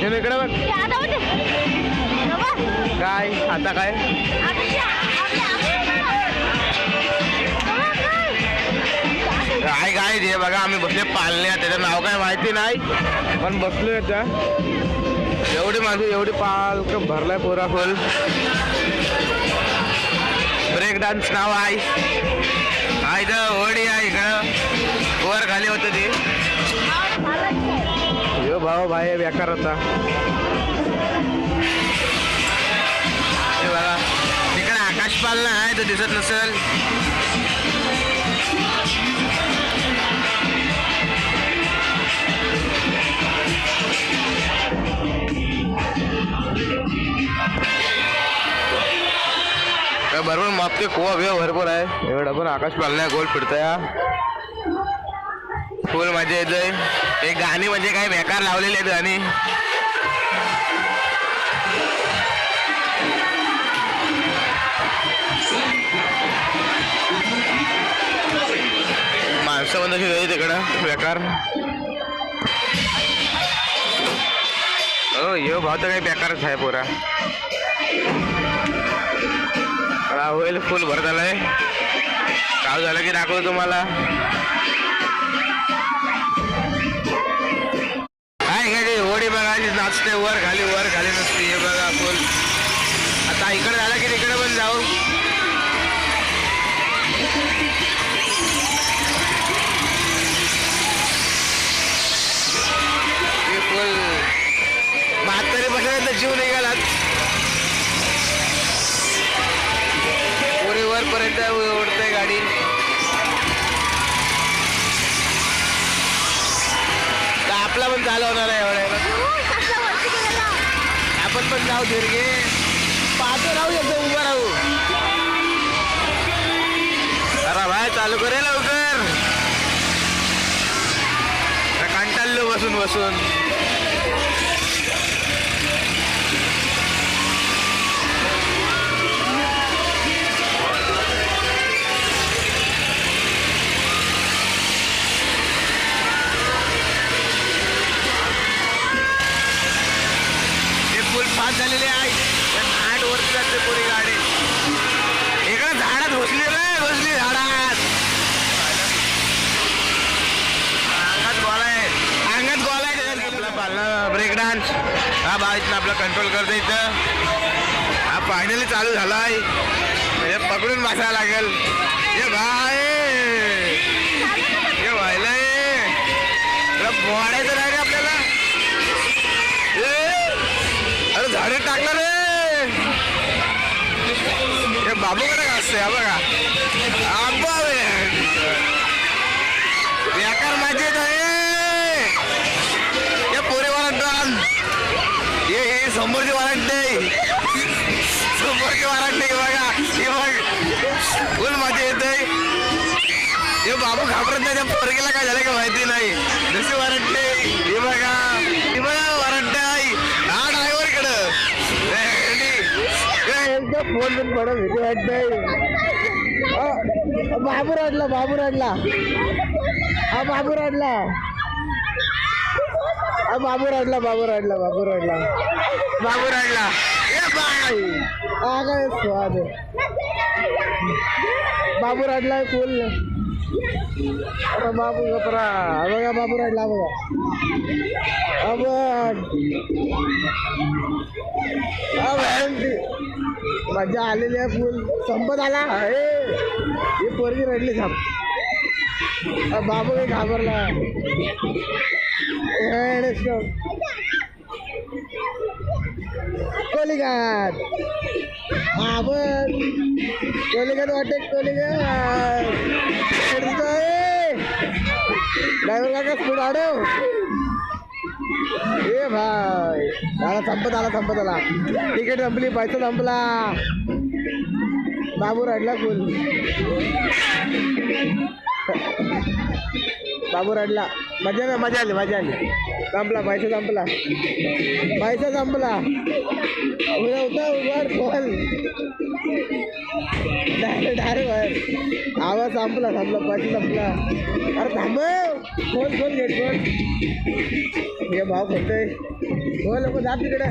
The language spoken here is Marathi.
इकडे बघ काय आता काय काय काय ते बघा आम्ही बसले पालण्या त्याचं नाव काय माहिती नाही पण बसलोय त्या एवढी माझी एवढी पालक भरलाय पुरा फुल ब्रेक डान्स नाव आहे इथं होडी आहे इकडं वर खाली होतं ते यो भाऊ भाई बेकार होता बघा तिकडे आकाश पालना आहे तो दिसत नसेल भरपूर मागते कुवा बिवा भरपूर आहे एवढा पण आकाश पालना गोल फिरतोय फुल मजा येतोय हे गाणी म्हणजे काय बेकार लावलेले आहेत गाणी माणसं पण तशी जाईल तिकडं बेकार हो यो भाव तर काही बेकारच आहे पुरा होईल फुल भरत आलाय चालू झालं की दाखवतो तुम्हाला काय काय होडी बघायची नाचते वर खाली नसते हे बघा फुल आता इकडे झालं की तिकडे पण जाऊ फुल 72% जीव निघालात वरपर्यंत ओढतंय गाडी तर आपला पण चालू होणार आहे एवढ्या आपण पण जाऊ दीर्घे पाहतो राहू एकदम उभं राहू अरे भाई चालू करे लवकर कंटाळलो बसून बसून झालेले आहे 8 वर्ष जाते पुरी गाडी इकडे झाडात घुसली झाडात अंगात गोलाय पालना ब्रेक डान्स हा बाईतनं आपला कंट्रोल करतो इथं हा फायनली चालू झाला आहे म्हणजे पकडून बसायला लागेल हे भाई हे व्हायला मोडायचं नाही रे आपल्याला अरे झाडे टाकलं रे हे बाबूकडे असते हा बघा आबा बेकार मजेत आहे हे पोरे वारंट हे समोरचे वारंट नाही समोरचे वारंट नाही बघा हे बघ फुल मजा येते हे बाबू घाबरत नाही त्या पोरगीला काय झालं का माहिती नाही जशी वारंट नाही हे बघा वारंट आहे हा ड्रायव्हर कडं फोन पण पडत भीती वाटतंय बाबू रडला हा बाबू रडला ए बाई काय स्वाद बाबू रडला फुल आता बाबू गपरा बघा बाबू रडला बघा मजा आलेली आहे फुल संपत आला ही पोरगी रडली थांब बाबू काही घाबरला कोलीघाट कोलीघाट वाटे कोलीघाट ड्रायव्हर काका स्पीड आडव ए भाई संपत आला तिकीट संपली पैसा संपला बाबू रडला फुल बाबू रडला मजा आली संपला पैसा संपला होता वर खोल डायरेक्ट आवाज संपला पैसा संपला अरे थांब खोल खोल गेट खोल. हे भाव खोलतोय. हो लोक जा तिकडे.